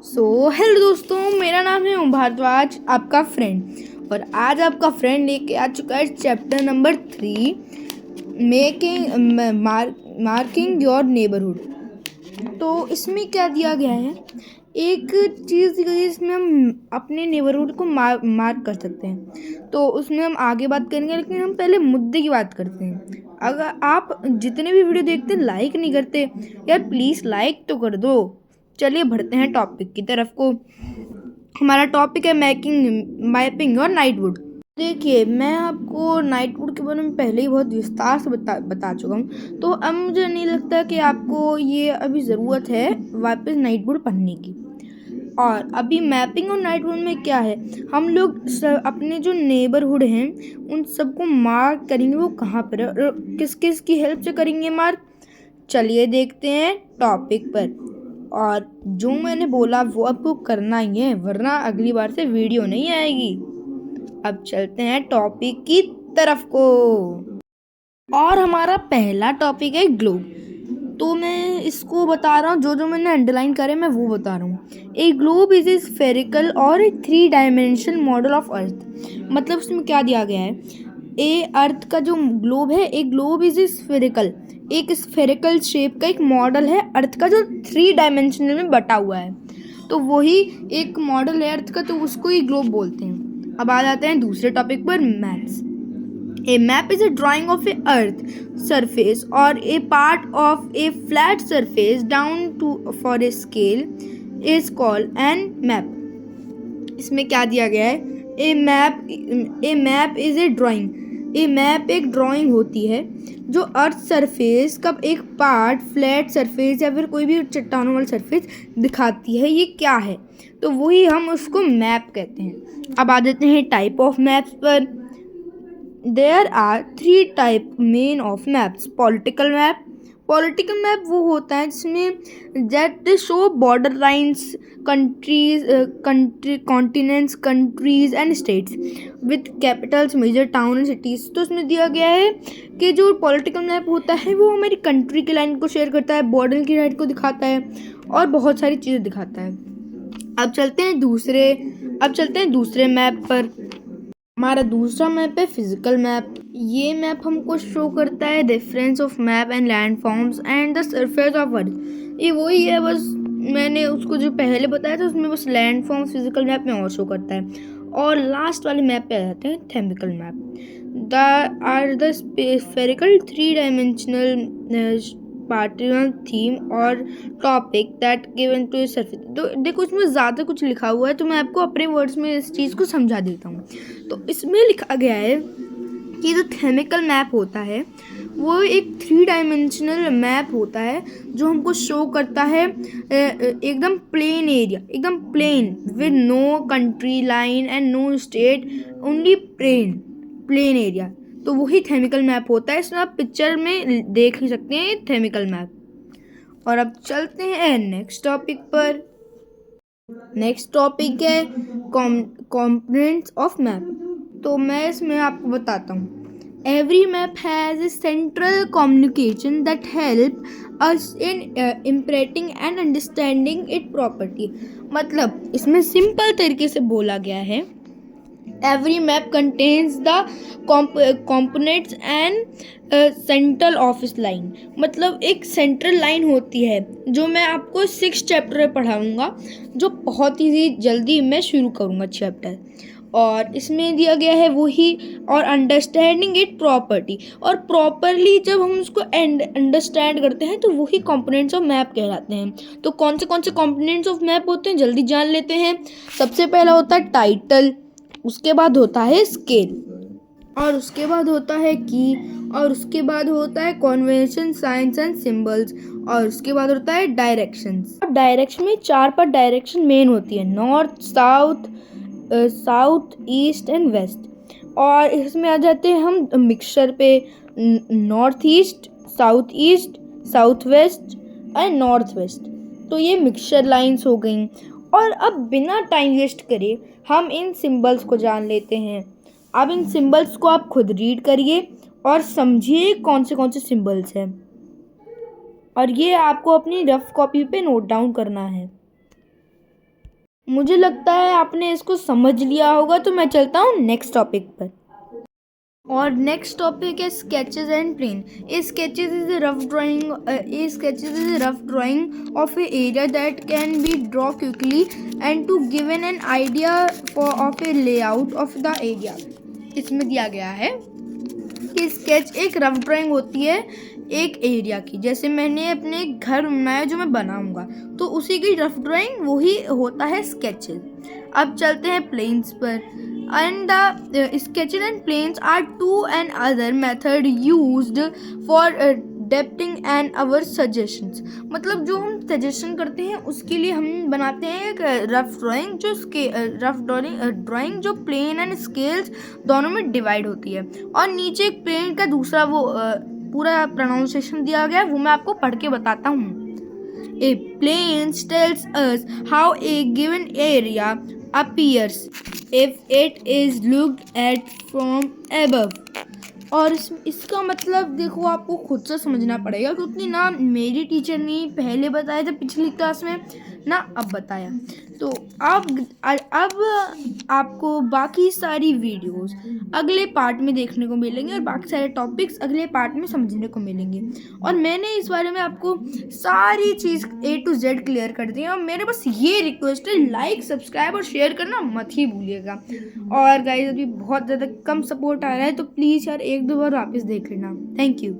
Hello दोस्तों, मेरा नाम है ओम भारद्वाज, आपका फ्रेंड। और आज आपका फ्रेंड लेके आ चुका है chapter number 3, marking your neighbourhood. तो इसमें क्या दिया गया है, एक चीज़ दी गई है जिसमें हम अपने नेबरहुड को मार्क कर सकते हैं। तो उसमें हम आगे बात करेंगे, लेकिन हम पहले मुद्दे की बात करते हैं। अगर आप जितने भी वीडियो देखते हैं लाइक नहीं करते यार, प्लीज़ लाइक तो कर दो। चलिए बढ़ते हैं टॉपिक की तरफ को। हमारा टॉपिक है मैपिंग और नाइटवुड। देखिए, मैं आपको नाइटवुड के बारे में पहले ही बहुत विस्तार से बता चुका हूँ, तो अब मुझे नहीं लगता कि आपको ये अभी ज़रूरत है वापस नाइटवुड पढ़ने की। और अभी मैपिंग और नाइटवुड में क्या है, हम लोग अपने जो नेबरहुड हैं उन सबको मार्क करेंगे। वो कहाँ पर है और किस किस की हेल्प से करेंगे मार्क, चलिए देखते हैं टॉपिक पर। और जो मैंने बोला वो आपको करना ही है, वरना अगली बार से वीडियो नहीं आएगी। अब चलते हैं टॉपिक की तरफ को। और हमारा पहला टॉपिक है ग्लोब। तो मैं इसको बता रहा हूँ, जो मैंने अंडरलाइन करे मैं वो बता रहा हूँ। ए ग्लोब इज ए स्फेरिकल और ए 3 डायमेंशनल मॉडल ऑफ अर्थ। मतलब उसमें क्या दिया गया है, ए अर्थ का जो ग्लोब है, ए ग्लोब इज ए स्फेरिकल, एक स्फेरिकल शेप का एक मॉडल है अर्थ का, जो 3 डायमेंशनल में बटा हुआ है। तो वही एक मॉडल है अर्थ का, तो उसको ही ग्लोब बोलते हैं। अब आ जाते हैं दूसरे टॉपिक पर, maps. A map is a drawing of a earth surface or a part of a flat surface down to for a scale is called an map. इसमें क्या दिया गया है, a map is a drawing. A map एक drawing होती है जो earth surface का एक पार्ट, फ्लैट सरफेस या फिर कोई भी चट्टानों वाली सरफेस दिखाती है। ये क्या है, तो वही हम उसको मैप कहते हैं। अब आ जाते हैं टाइप ऑफ मैप्स पर। There are 3 type main of maps. Political map वो होता है जिसमें that show border lines, countries, continents, countries and states with capitals, major town and cities. तो उसमें दिया गया है कि जो पॉलिटिकल मैप होता है वो हमारी कंट्री की लाइन को शेयर करता है, बॉर्डर की लाइन को दिखाता है और बहुत सारी चीज़ें दिखाता है। अब चलते हैं दूसरे मैप पर। हमारा दूसरा मैप है फिजिकल मैप। ये मैप हमको शो करता है difference of map and land forms and the surface of earth. ये वही है, बस मैंने उसको जो पहले बताया था उसमें बस लैंड फॉर्म्स फिजिकल मैप में और शो करता है। और लास्ट वाले मैप पे आ जाते हैं thematic map. The spherical 3 dimensional particular theme और topic that given to surface. तो देखो, इसमें ज़्यादा कुछ लिखा हुआ है, तो मैं आपको अपने वर्ड्स में इस चीज़ को समझा देता हूँ। तो इसमें लिखा गया है कि जो थेमिकल मैप होता है वो एक 3 डायमेंशनल मैप होता है जो हमको शो करता है एकदम प्लेन एरिया, एकदम plain with no country line and no state, only plain area. तो वही थेमिकल मैप होता है। इसमें आप पिक्चर में देख ही सकते हैं थेमिकल मैप। और अब चलते हैं नेक्स्ट टॉपिक पर। नेक्स्ट टॉपिक है कंपोनेंट्स ऑफ मैप। तो मैं इसमें आपको बताता हूँ। Every map has a central communication that help us in interpreting and understanding it property. मतलब इसमें सिंपल तरीके से बोला गया है, every map contains the components and central office line। मतलब एक सेंट्रल लाइन होती है जो मैं आपको 6 चैप्टर में पढ़ाऊँगा, जो बहुत ही जल्दी मैं शुरू करूँगा चैप्टर। और इसमें दिया गया है वही, और अंडरस्टैंडिंग इट प्रॉपर्टी, और प्रॉपरली जब हम उसको अंडरस्टैंड करते हैं तो वही कंपोनेंट्स ऑफ मैप कहलाते हैं। तो कौन से कंपोनेंट्स ऑफ मैप होते हैं जल्दी जान लेते हैं। सबसे पहला होता है टाइटल, उसके बाद होता है स्केल, और उसके बाद होता है की, और उसके बाद होता है कन्वेंशन, साइंस एंड सिंबल्स, और उसके बाद होता है डायरेक्शंस। डायरेक्शन में 4 पर डायरेक्शन मेन होती है, north, south, east and west. और इसमें आ जाते हैं हम मिक्सचर पे, north east, south west and north west. तो ये मिक्सचर लाइंस हो गई। और अब बिना टाइम वेस्ट करे हम इन सिंबल्स को जान लेते हैं। अब इन सिंबल्स को आप खुद रीड करिए और समझिए कौन से सिंबल्स हैं, और ये आपको अपनी रफ कॉपी पे नोट डाउन करना है। मुझे लगता है आपने इसको समझ लिया होगा, तो मैं चलता हूँ नेक्स्ट टॉपिक पर। और नेक्स्ट टॉपिक है sketches and plane. A sketches is a rough drawing of a area that can be draw quickly and to given an idea of a layout of the area। इसमें दिया गया है कि sketch एक rough drawing होती है एक area की। जैसे मैंने अपने एक घर बनाया जो मैं बनाऊंगा, तो उसी की रफ ड्राइंग वही होता है स्केचेस। अब चलते हैं प्लेन्स पर। And the sketches and plains are two and other method used for depicting and our suggestions. मतलब जो हम सजेशन करते हैं उसके लिए हम बनाते हैं एक रफ ड्राइंग, जो ड्राइंग जो प्लेन एंड स्केल्स दोनों में डिवाइड होती है, और नीचे एक प्लेन का दूसरा वो पूरा प्रोनाउंसिएशन दिया गया है, वो मैं आपको पढ़ के बताता हूँ। A plane tells us how a given area appears if it is looked at from above। और इसका मतलब देखो आपको खुद से समझना पड़ेगा, क्योंकि ना मेरी टीचर ने पहले बताया था पिछली क्लास में, ना अब बताया। तो अब आपको बाकी सारी वीडियोस अगले पार्ट में देखने को मिलेंगे, और बाकी सारे टॉपिक्स अगले पार्ट में समझने को मिलेंगे। और मैंने इस बारे में आपको सारी चीज़ A to Z क्लियर कर दी है। और मेरे बस ये रिक्वेस्ट है, लाइक सब्सक्राइब और शेयर करना मत ही भूलिएगा। और गाइस अभी बहुत ज़्यादा कम सपोर्ट आ रहा है, तो प्लीज़ यार एक दो बार वापस देख लेना। Thank you.